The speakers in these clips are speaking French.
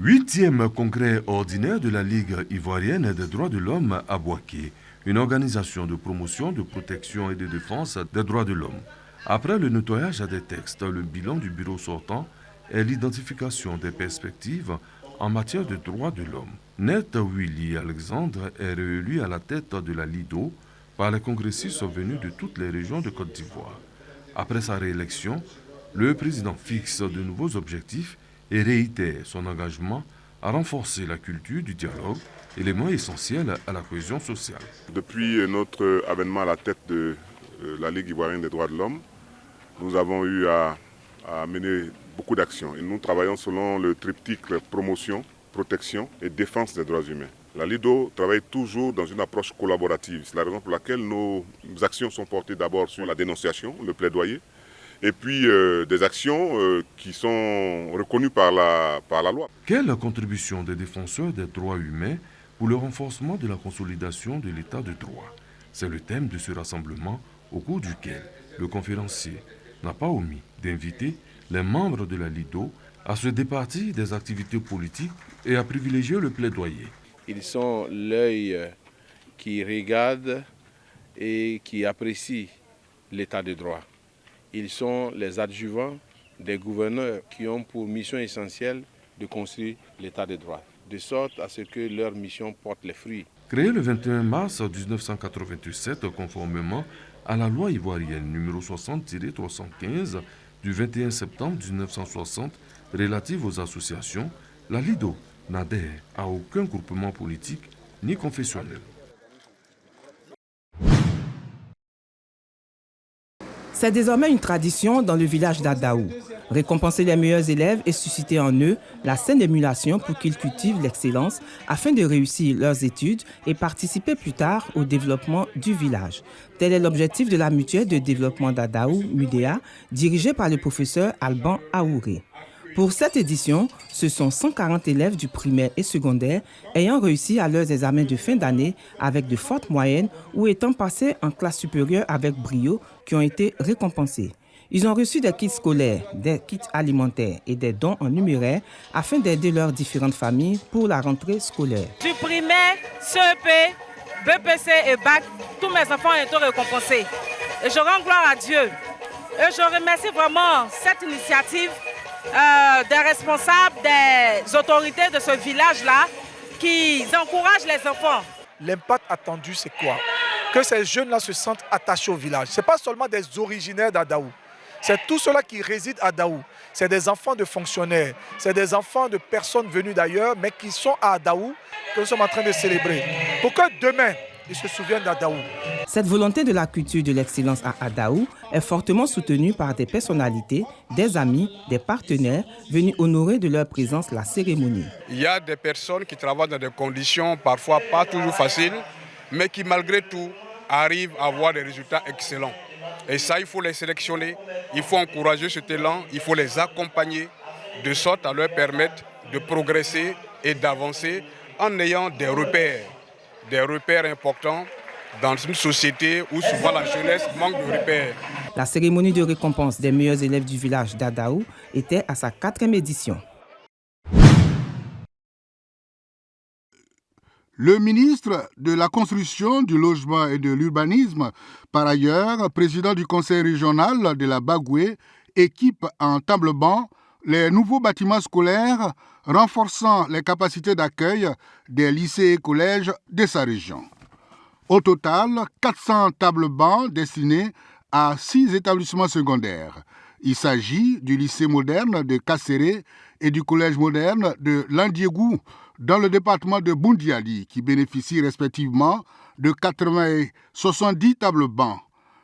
8e congrès ordinaire de la Ligue ivoirienne des droits de l'homme à Bouaké, une organisation de promotion, de protection et de défense des droits de l'homme. Après le nettoyage des textes, le bilan du bureau sortant est l'identification des perspectives en matière de droits de l'homme. Net Willy Alexandre est réélu à la tête de la LIDO par les congressistes venus de toutes les régions de Côte d'Ivoire. Après sa réélection, le président fixe de nouveaux objectifs et réitère son engagement à renforcer la culture du dialogue, élément essentiel à la cohésion sociale. Depuis notre avènement à la tête de la Ligue ivoirienne des droits de l'homme, nous avons eu à mener beaucoup d'actions et nous travaillons selon le triptyque promotion, protection et défense des droits humains. La LIDO travaille toujours dans une approche collaborative. C'est la raison pour laquelle nos actions sont portées d'abord sur la dénonciation, le plaidoyer, et puis des actions qui sont reconnues par la loi. Quelle contribution des défenseurs des droits humains pour le renforcement de la consolidation de l'état de droit? C'est le thème de ce rassemblement au cours duquel le conférencier n'a pas omis d'inviter les membres de la LIDO à se départir des activités politiques et à privilégier le plaidoyer. Ils sont l'œil qui regarde et qui apprécie l'état de droit. Ils sont les adjuvants des gouverneurs qui ont pour mission essentielle de construire l'état de droit, de sorte à ce que leur mission porte les fruits. Créé le 21 mars 1987 conformément à la loi ivoirienne numéro 60-315 du 21 septembre 1960 relative aux associations, la LIDO n'adhère à aucun groupement politique ni confessionnel. C'est désormais une tradition dans le village d'Adaou. Récompenser les meilleurs élèves et susciter en eux la saine émulation pour qu'ils cultivent l'excellence afin de réussir leurs études et participer plus tard au développement du village. Tel est l'objectif de la mutuelle de développement d'Adaou, MUDEA, dirigée par le professeur Alban Aouré. Pour cette édition, ce sont 140 élèves du primaire et secondaire ayant réussi à leurs examens de fin d'année avec de fortes moyennes ou étant passés en classe supérieure avec brio qui ont été récompensés. Ils ont reçu des kits scolaires, des kits alimentaires et des dons en numéraire afin d'aider leurs différentes familles pour la rentrée scolaire. Du primaire, CEP, BPC et BAC, tous mes enfants ont été récompensés. Et je rends gloire à Dieu. Et je remercie vraiment cette initiative des responsables, des autorités de ce village-là qui encouragent les enfants. L'impact attendu, c'est quoi? Que ces jeunes-là se sentent attachés au village. Ce n'est pas seulement des originaires d'Adaou. C'est tous ceux-là qui résident à Adaou. C'est des enfants de fonctionnaires, c'est des enfants de personnes venues d'ailleurs, mais qui sont à Adaou, que nous sommes en train de célébrer. Pour que demain, ils se souviennent d'Adaou. Cette volonté de la culture de l'excellence à Adaou est fortement soutenue par des personnalités, des amis, des partenaires venus honorer de leur présence la cérémonie. Il y a des personnes qui travaillent dans des conditions parfois pas toujours faciles, mais qui malgré tout arrivent à avoir des résultats excellents. Et ça, il faut les sélectionner, il faut encourager cet élan, il faut les accompagner de sorte à leur permettre de progresser et d'avancer en ayant des repères importants dans une société où souvent la jeunesse manque de repères. La cérémonie de récompense des meilleurs élèves du village d'Adaou était à sa 4e édition. Le ministre de la Construction, du Logement et de l'Urbanisme, par ailleurs président du conseil régional de la Bagoué, équipe en table-banc les nouveaux bâtiments scolaires renforçant les capacités d'accueil des lycées et collèges de sa région. Au total, 400 tables-bancs destinés à 6 établissements secondaires. Il s'agit du lycée moderne de Kasséré et du collège moderne de Landiégou dans le département de Boundiali qui bénéficient respectivement de 80 et 70 tables-bancs.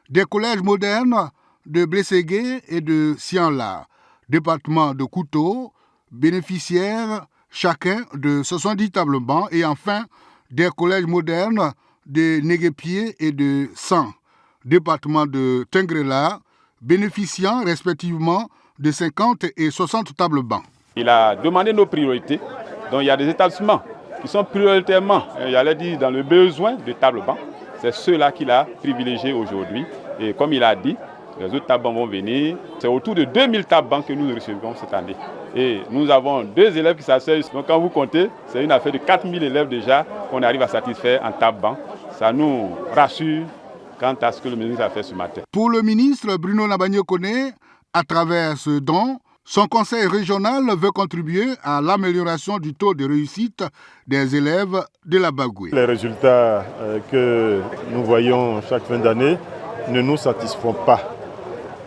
Des collèges modernes de Blességué et de Sianla, département de Couteau, bénéficiaires chacun de 70 tables-bancs et enfin des collèges modernes de Néguépié et de San, département de Tengrela, bénéficiant respectivement de 50 et 60 tables-bancs. Il a demandé nos priorités. Donc il y a des établissements qui sont prioritairement, j'allais dire, dans le besoin de tables-bancs. C'est ceux-là qu'il a privilégiés aujourd'hui. Et comme il a dit, les autres tables-bancs vont venir. C'est autour de 2000 tables-bancs que nous recevons cette année. Et nous avons 2 élèves qui s'asseyent. Donc quand vous comptez, c'est une affaire de 4000 élèves déjà qu'on arrive à satisfaire en table-banc. Ça nous rassure quant à ce que le ministre a fait ce matin. Pour le ministre Bruno Nabagné-Koné, à travers ce don, son conseil régional veut contribuer à l'amélioration du taux de réussite des élèves de la Bagoué. Les résultats que nous voyons chaque fin d'année ne nous satisfont pas.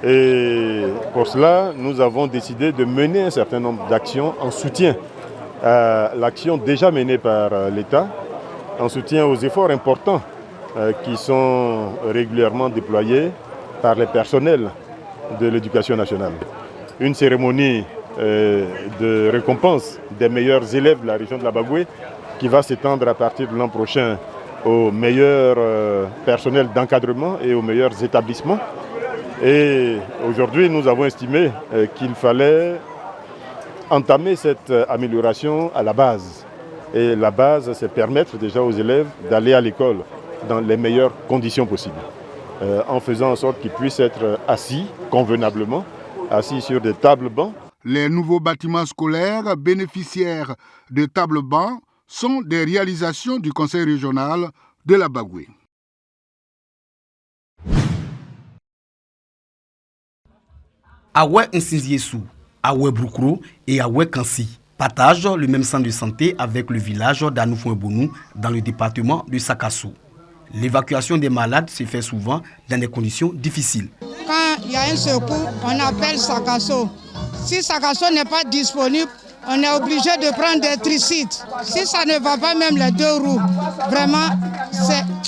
Et pour cela, nous avons décidé de mener un certain nombre d'actions en soutien à l'action déjà menée par l'État, en soutien aux efforts importants qui sont régulièrement déployés par les personnels de l'éducation nationale. Une cérémonie de récompense des meilleurs élèves de la région de la Bagoué qui va s'étendre à partir de l'an prochain aux meilleurs personnels d'encadrement et aux meilleurs établissements. Et aujourd'hui, nous avons estimé qu'il fallait entamer cette amélioration à la base. Et la base, c'est permettre déjà aux élèves d'aller à l'école dans les meilleures conditions possibles, en faisant en sorte qu'ils puissent être assis convenablement, assis sur des tables-bancs. Les nouveaux bâtiments scolaires bénéficiaires de tables-bancs sont des réalisations du Conseil régional de la Bagoué. Aoué Nsinziesou, Aoué Broukro et Aoué Kansi partagent le même centre de santé avec le village d'Anoufouin-Bonou dans le département de Sakassou. L'évacuation des malades se fait souvent dans des conditions difficiles. Quand il y a un secours, on appelle Sakasso. Si Sakasso n'est pas disponible, on est obligé de prendre des tricites. Si ça ne va pas, même les 2 roues, vraiment,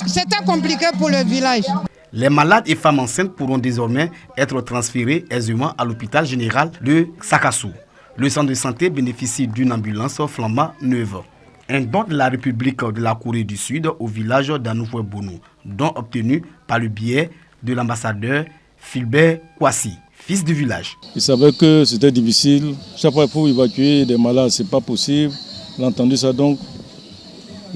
c'était compliqué pour le village. Les malades et femmes enceintes pourront désormais être transférés aisément à l'hôpital général de Sakassou. Le centre de santé bénéficie d'une ambulance flambant neuve. Un don de la République de la Corée du Sud au village d'Anoufoué-Bonou, don obtenu par le biais de l'ambassadeur Philbert Kwasi, fils du village. Il savait que c'était difficile. Chaque fois pour évacuer des malades, ce n'est pas possible. Il a entendu ça donc.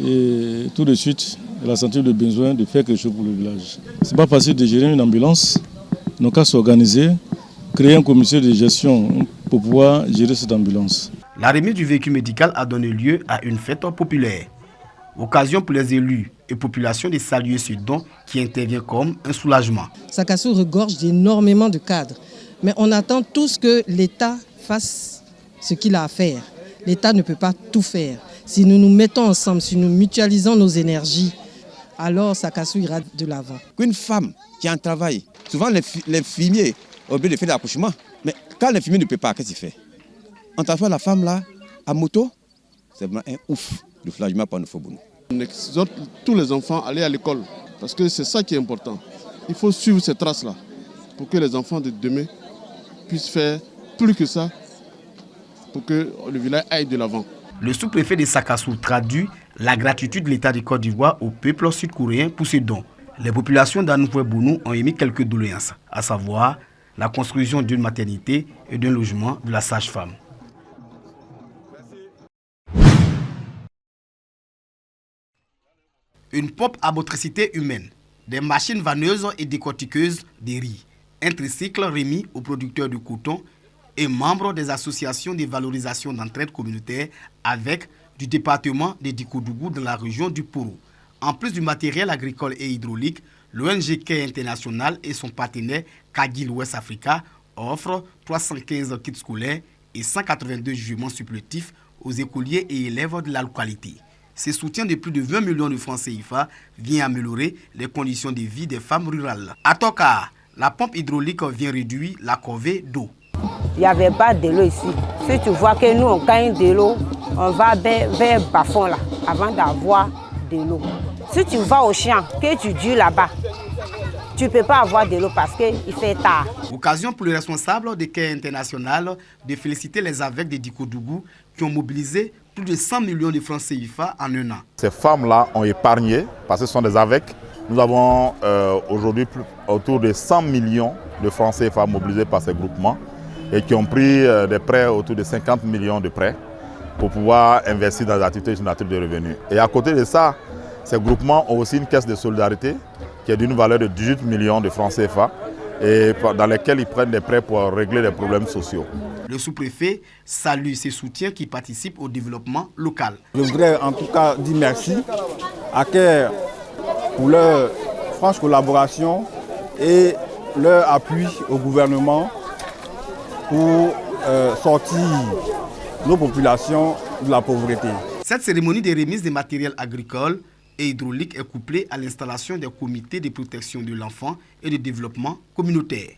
Et tout de suite, il a senti le besoin de faire quelque chose pour le village. Ce n'est pas facile de gérer une ambulance. Donc, à s'organiser, créer un comité de gestion pour pouvoir gérer cette ambulance. La remise du véhicule médical a donné lieu à une fête populaire. Occasion pour les élus et populations de saluer ce don qui intervient comme un soulagement. Sakassou regorge d'énormément de cadres. Mais on attend tous que l'État fasse ce qu'il a à faire. L'État ne peut pas tout faire. Si nous nous mettons ensemble, si nous mutualisons nos énergies, alors Sakassou ira de l'avant. Une femme qui a un travail, souvent les infirmiers ont oublié de faire l'accouchement. Mais quand l'infirmier ne peut pas, qu'est-ce qu'il fait? On transfère la femme là à moto, c'est vraiment un ouf de soulagement pour Anoufoué-Bonou. On exhorte tous les enfants à aller à l'école parce que c'est ça qui est important. Il faut suivre ces traces-là pour que les enfants de demain puissent faire plus que ça pour que le village aille de l'avant. Le sous-préfet de Sakassou traduit la gratitude de l'État de Côte d'Ivoire au peuple sud-coréen pour ce don. Les populations d'Anoufoué-Bonou ont émis quelques doléances, à savoir la construction d'une maternité et d'un logement de la sage-femme. Une pompe à motricité humaine, des machines vanneuses et décortiqueuses de riz, un tricycle remis aux producteurs de coton et membres des associations de valorisation d'entraide communautaire avec du département de Dikodougou dans la région du Poro. En plus du matériel agricole et hydraulique, l'ONG Care International et son partenaire Kagil West Africa offrent 315 kits scolaires et 182 jugements supplétifs aux écoliers et élèves de la localité. Ce soutien de plus de 20 millions de francs CFA vient améliorer les conditions de vie des femmes rurales. À Toka, la pompe hydraulique vient réduire la corvée d'eau. Il n'y avait pas de l'eau ici. Si tu vois que nous, on gagne de l'eau, on va vers Bafon là, avant d'avoir de l'eau. Si tu vas au champ, que tu dures là-bas, tu ne peux pas avoir de l'eau parce qu'il fait tard. Occasion pour le responsable de Care International de féliciter les aveugles de Dikodougou qui ont mobilisé plus de 100 millions de francs CFA en un an. Ces femmes-là ont épargné parce que ce sont des aveugles. Nous avons aujourd'hui autour de 100 millions de francs CFA mobilisés par ces groupements et qui ont pris des prêts autour de 50 millions de prêts pour pouvoir investir dans les activités génératrices de revenus. Et à côté de ça, ces groupements ont aussi une caisse de solidarité qui est d'une valeur de 18 millions de francs CFA et dans lesquels ils prennent des prêts pour régler les problèmes sociaux. Le sous-préfet salue ces soutiens qui participent au développement local. Je voudrais en tout cas dire merci à CARE pour leur franche collaboration et leur appui au gouvernement pour sortir nos populations de la pauvreté. Cette cérémonie de remise des matériels agricoles et hydrauliques est couplée à l'installation des comités de protection de l'enfant et de développement communautaire.